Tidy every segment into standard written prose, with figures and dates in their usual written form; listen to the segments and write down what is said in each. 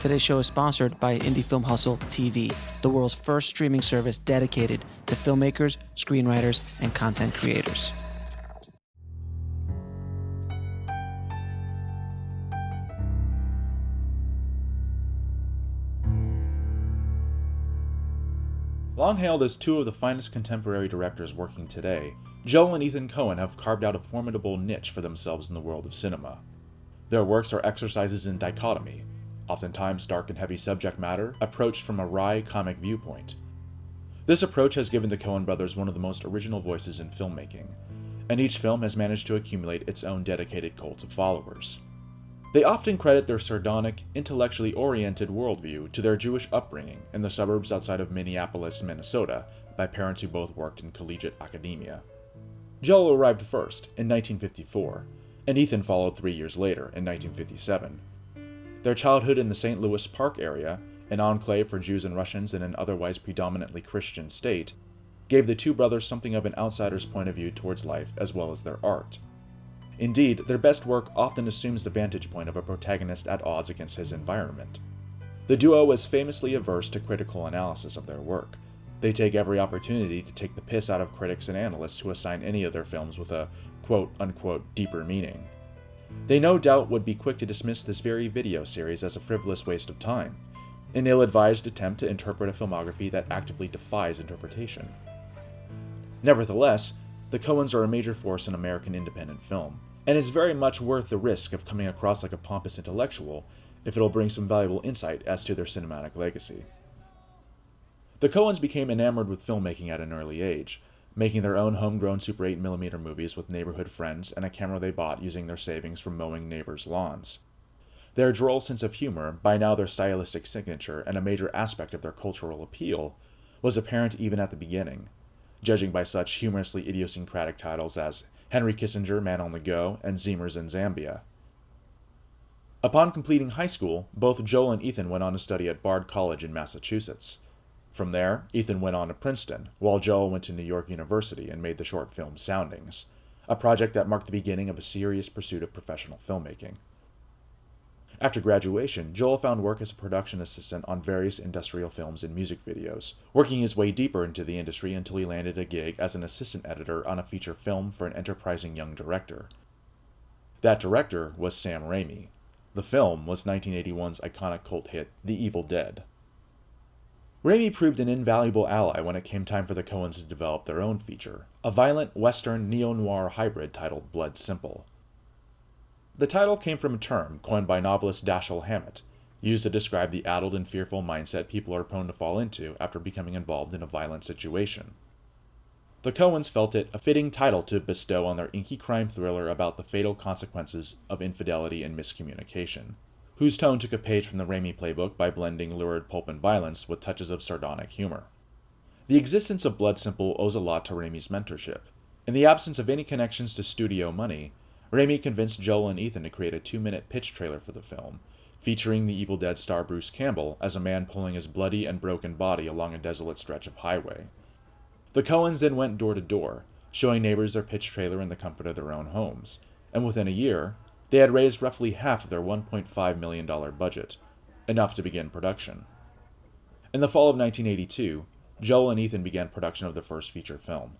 Today's show is sponsored by Indie Film Hustle TV, the world's first streaming service dedicated to filmmakers, screenwriters, and content creators. Long hailed as two of the finest contemporary directors working today, Joel and Ethan Coen have carved out a formidable niche for themselves in the world of cinema. Their works are exercises in dichotomy, oftentimes dark and heavy subject matter, approached from a wry, comic viewpoint. This approach has given the Coen brothers one of the most original voices in filmmaking, and each film has managed to accumulate its own dedicated cult of followers. They often credit their sardonic, intellectually oriented worldview to their Jewish upbringing in the suburbs outside of Minneapolis, Minnesota, by parents who both worked in collegiate academia. Joel arrived first, in 1954, and Ethan followed 3 years later, in 1957. Their childhood in the St. Louis Park area, an enclave for Jews and Russians in an otherwise predominantly Christian state, gave the two brothers something of an outsider's point of view towards life as well as their art. Indeed, their best work often assumes the vantage point of a protagonist at odds against his environment. The duo is famously averse to critical analysis of their work. They take every opportunity to take the piss out of critics and analysts who assign any of their films with a quote-unquote deeper meaning. They no doubt would be quick to dismiss this very video series as a frivolous waste of time, an ill-advised attempt to interpret a filmography that actively defies interpretation. Nevertheless, the Coens are a major force in American independent film, and it's very much worth the risk of coming across like a pompous intellectual if it'll bring some valuable insight as to their cinematic legacy. The Coens became enamored with filmmaking at an early age, making their own homegrown Super 8mm movies with neighborhood friends and a camera they bought using their savings from mowing neighbors' lawns. Their droll sense of humor, by now their stylistic signature and a major aspect of their cultural appeal, was apparent even at the beginning, judging by such humorously idiosyncratic titles as Henry Kissinger, Man on the Go, and Zeemers in Zambia. Upon completing high school, both Joel and Ethan went on to study at Bard College in Massachusetts. From there, Ethan went on to Princeton, while Joel went to New York University and made the short film Soundings, a project that marked the beginning of a serious pursuit of professional filmmaking. After graduation, Joel found work as a production assistant on various industrial films and music videos, working his way deeper into the industry until he landed a gig as an assistant editor on a feature film for an enterprising young director. That director was Sam Raimi. The film was 1981's iconic cult hit, The Evil Dead. Raimi proved an invaluable ally when it came time for the Coens to develop their own feature, a violent Western neo-noir hybrid titled Blood Simple. The title came from a term coined by novelist Dashiell Hammett, used to describe the addled and fearful mindset people are prone to fall into after becoming involved in a violent situation. The Coens felt it a fitting title to bestow on their inky crime thriller about the fatal consequences of infidelity and miscommunication, whose tone took a page from the Raimi playbook by blending lurid pulp and violence with touches of sardonic humor. The existence of Blood Simple owes a lot to Raimi's mentorship. In the absence of any connections to studio money, Raimi convinced Joel and Ethan to create a 2-minute pitch trailer for the film, featuring the Evil Dead star Bruce Campbell as a man pulling his bloody and broken body along a desolate stretch of highway. The Coens then went door to door, showing neighbors their pitch trailer in the comfort of their own homes, and within a year, they had raised roughly half of their $1.5 million budget, enough to begin production. In the fall of 1982, Joel and Ethan began production of their first feature film,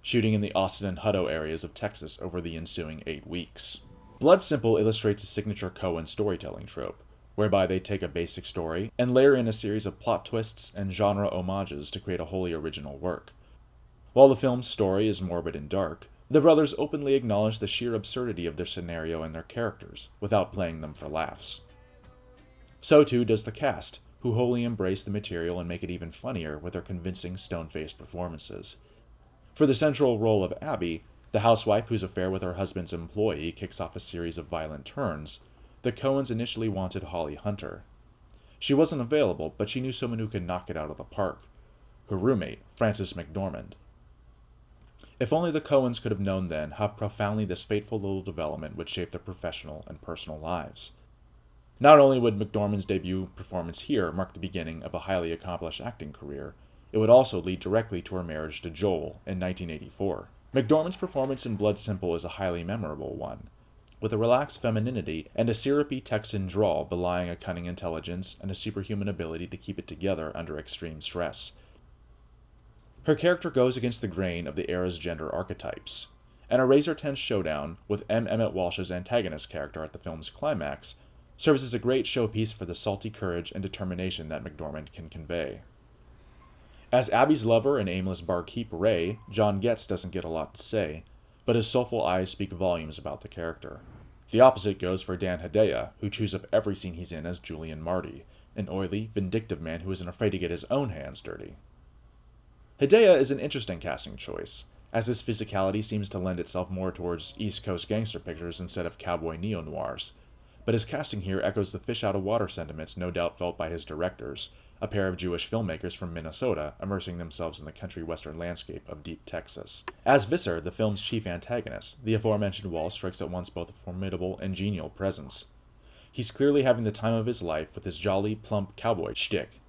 shooting in the Austin and Hutto areas of Texas over the ensuing 8 weeks. Blood Simple illustrates a signature Coen storytelling trope, whereby they take a basic story and layer in a series of plot twists and genre homages to create a wholly original work. While the film's story is morbid and dark, the brothers openly acknowledge the sheer absurdity of their scenario and their characters, without playing them for laughs. So too does the cast, who wholly embrace the material and make it even funnier with their convincing stone-faced performances. For the central role of Abby, the housewife whose affair with her husband's employee kicks off a series of violent turns, the Coens initially wanted Holly Hunter. She wasn't available, but she knew someone who could knock it out of the park. Her roommate, Frances McDormand. If only the Coens could have known then how profoundly this fateful little development would shape their professional and personal lives. Not only would McDormand's debut performance here mark the beginning of a highly accomplished acting career, it would also lead directly to her marriage to Joel in 1984. McDormand's performance in Blood Simple is a highly memorable one. with a relaxed femininity and a syrupy Texan drawl belying a cunning intelligence and a superhuman ability to keep it together under extreme stress. Her character goes against the grain of the era's gender archetypes, and a razor-tense showdown with M. Emmett Walsh's antagonist character at the film's climax serves as a great showpiece for the salty courage and determination that McDormand can convey. As Abby's lover and aimless barkeep Ray, John Getz doesn't get a lot to say, but his soulful eyes speak volumes about the character. The opposite goes for Dan Hedaya, who chews up every scene he's in as Julian Marty, an oily, vindictive man who isn't afraid to get his own hands dirty. Hedaya is an interesting casting choice, as his physicality seems to lend itself more towards East Coast gangster pictures instead of cowboy neo-noirs, but his casting here echoes the fish-out-of-water sentiments no doubt felt by his directors, a pair of Jewish filmmakers from Minnesota immersing themselves in the country western landscape of deep Texas. As Visser, the film's chief antagonist, the aforementioned Walsh strikes at once both a formidable and genial presence. He's clearly having the time of his life with his jolly, plump cowboy shtick,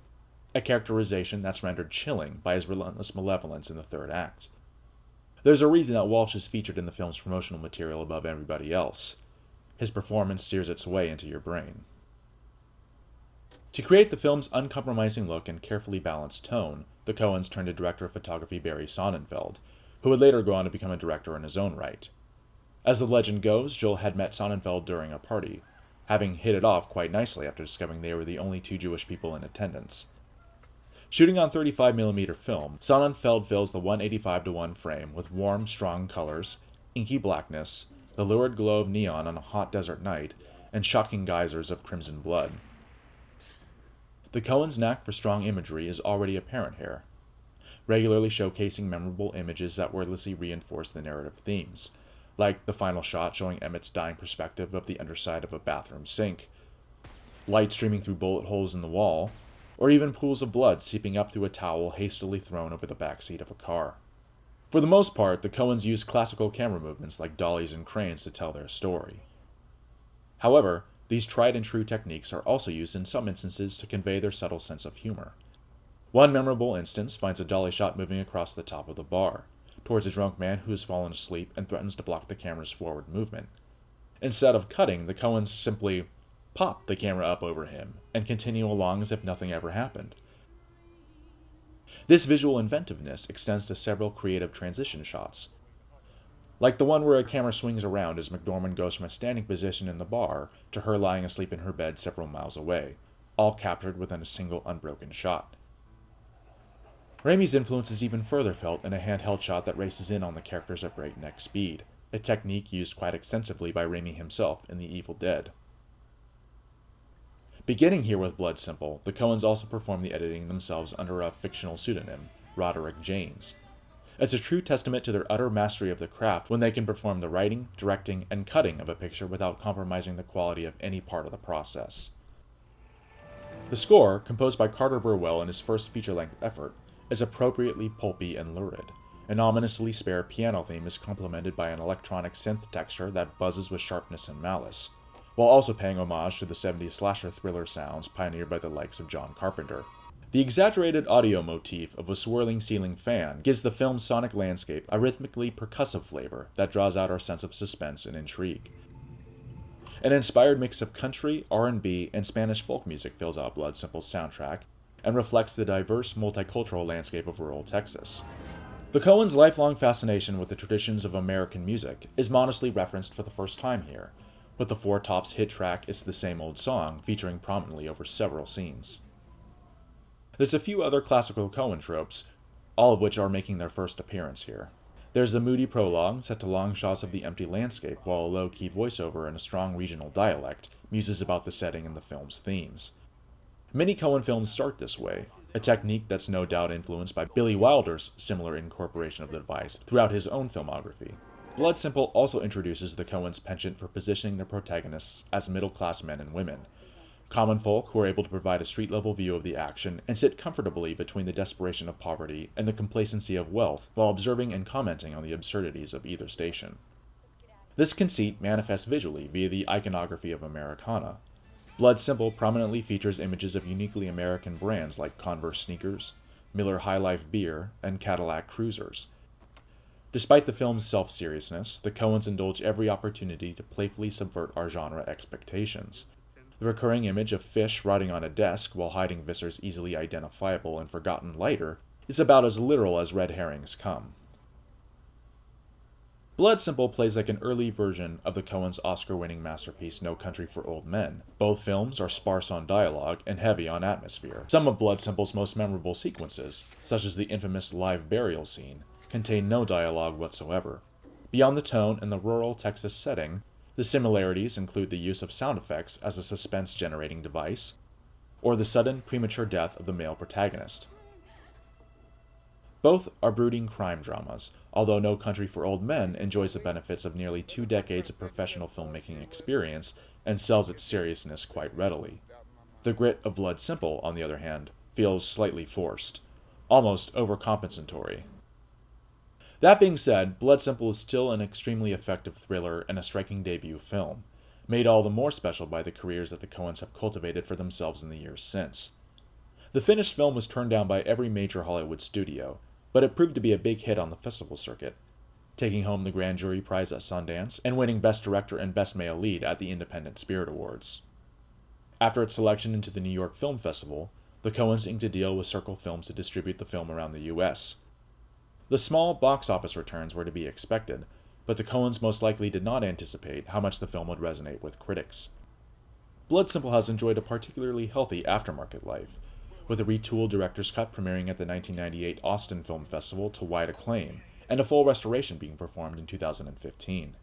a characterization that's rendered chilling by his relentless malevolence in the third act. There's a reason that Walsh is featured in the film's promotional material above everybody else. His performance steers its way into your brain. To create the film's uncompromising look and carefully balanced tone, the Coens turned to director of photography Barry Sonnenfeld, who would later go on to become a director in his own right. As the legend goes, Joel had met Sonnenfeld during a party, having hit it off quite nicely after discovering they were the only two Jewish people in attendance. Shooting on 35mm film, Sonnenfeld fills the 185:1 frame with warm, strong colors, inky blackness, the lurid glow of neon on a hot desert night, and shocking geysers of crimson blood. The Coens' knack for strong imagery is already apparent here, regularly showcasing memorable images that wordlessly reinforce the narrative themes, like the final shot showing Emmett's dying perspective of the underside of a bathroom sink, light streaming through bullet holes in the wall, or even pools of blood seeping up through a towel hastily thrown over the backseat of a car. For the most part, the Coens use classical camera movements like dollies and cranes to tell their story. However, these tried-and-true techniques are also used in some instances to convey their subtle sense of humor. One memorable instance finds a dolly shot moving across the top of the bar, towards a drunk man who has fallen asleep and threatens to block the camera's forward movement. Instead of cutting, the Coens simply pop the camera up over him and continue along as if nothing ever happened. This visual inventiveness extends to several creative transition shots, like the one where a camera swings around as McDormand goes from a standing position in the bar to her lying asleep in her bed several miles away, all captured within a single unbroken shot. Raimi's influence is even further felt in a handheld shot that races in on the characters at breakneck speed, a technique used quite extensively by Raimi himself in The Evil Dead. Beginning here with Blood Simple, the Coens also perform the editing themselves under a fictional pseudonym, Roderick Janes. It's a true testament to their utter mastery of the craft when they can perform the writing, directing, and cutting of a picture without compromising the quality of any part of the process. The score, composed by Carter Burwell in his first feature-length effort, is appropriately pulpy and lurid. An ominously spare piano theme is complemented by an electronic synth texture that buzzes with sharpness and malice, while also paying homage to the 70s slasher thriller sounds pioneered by the likes of John Carpenter. The exaggerated audio motif of a swirling ceiling fan gives the film's sonic landscape a rhythmically percussive flavor that draws out our sense of suspense and intrigue. An inspired mix of country, R&B, and Spanish folk music fills out Blood Simple's soundtrack and reflects the diverse multicultural landscape of rural Texas. The Coens' lifelong fascination with the traditions of American music is modestly referenced for the first time here, with the Four Tops hit track It's the Same Old Song featuring prominently over several scenes. There's a few other classical Coen tropes, all of which are making their first appearance here. There's the moody prologue, set to long shots of the empty landscape, while a low-key voiceover in a strong regional dialect muses about the setting and the film's themes. Many Coen films start this way, a technique that's no doubt influenced by Billy Wilder's similar incorporation of the device throughout his own filmography. Blood Simple also introduces the Coens' penchant for positioning their protagonists as middle-class men and women, common folk who are able to provide a street-level view of the action and sit comfortably between the desperation of poverty and the complacency of wealth while observing and commenting on the absurdities of either station. This conceit manifests visually via the iconography of Americana. Blood Simple prominently features images of uniquely American brands like Converse sneakers, Miller High Life beer, and Cadillac cruisers. Despite the film's self-seriousness, the Coens indulge every opportunity to playfully subvert our genre expectations. The recurring image of fish rotting on a desk while hiding Visser's easily identifiable and forgotten lighter is about as literal as red herrings come. Blood Simple plays like an early version of the Coens' Oscar-winning masterpiece No Country for Old Men. Both films are sparse on dialogue and heavy on atmosphere. Some of Blood Simple's most memorable sequences, such as the infamous live burial scene, contain no dialogue whatsoever. Beyond the tone and the rural Texas setting, the similarities include the use of sound effects as a suspense-generating device, or the sudden, premature death of the male protagonist. Both are brooding crime dramas, although No Country for Old Men enjoys the benefits of nearly 2 decades of professional filmmaking experience and sells its seriousness quite readily. The grit of Blood Simple, on the other hand, feels slightly forced, almost overcompensatory. That being said, Blood Simple is still an extremely effective thriller and a striking debut film, made all the more special by the careers that the Coens have cultivated for themselves in the years since. The finished film was turned down by every major Hollywood studio, but it proved to be a big hit on the festival circuit, taking home the Grand Jury Prize at Sundance and winning Best Director and Best Male Lead at the Independent Spirit Awards. After its selection into the New York Film Festival, the Coens inked a deal with Circle Films to distribute the film around the U.S. The small box office returns were to be expected, but the Coens most likely did not anticipate how much the film would resonate with critics. Blood Simple has enjoyed a particularly healthy aftermarket life, with a retooled director's cut premiering at the 1998 Austin Film Festival to wide acclaim, and a full restoration being performed in 2015.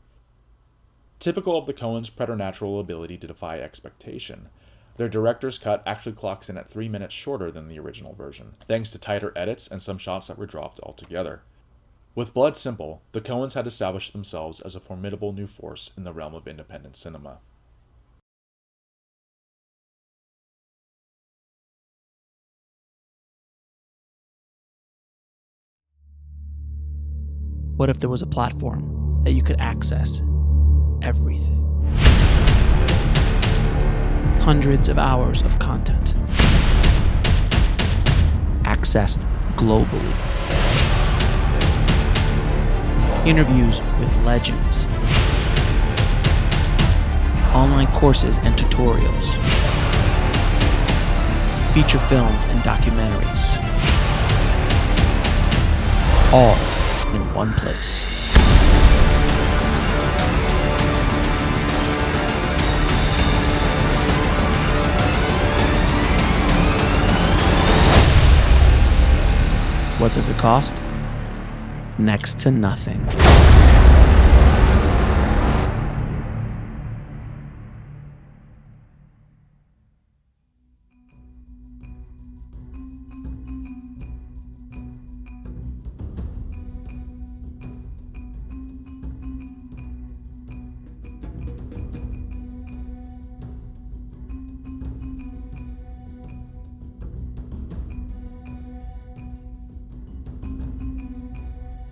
Typical of the Coens' preternatural ability to defy expectation, their director's cut actually clocks in at 3 minutes shorter than the original version, thanks to tighter edits and some shots that were dropped altogether. With Blood Simple, the Coens had established themselves as a formidable new force in the realm of independent cinema. What if there was a platform that you could access everything? Hundreds of hours of content, accessed globally. Interviews with legends, online courses and tutorials, feature films and documentaries, all in one place. What does it cost? Next to nothing.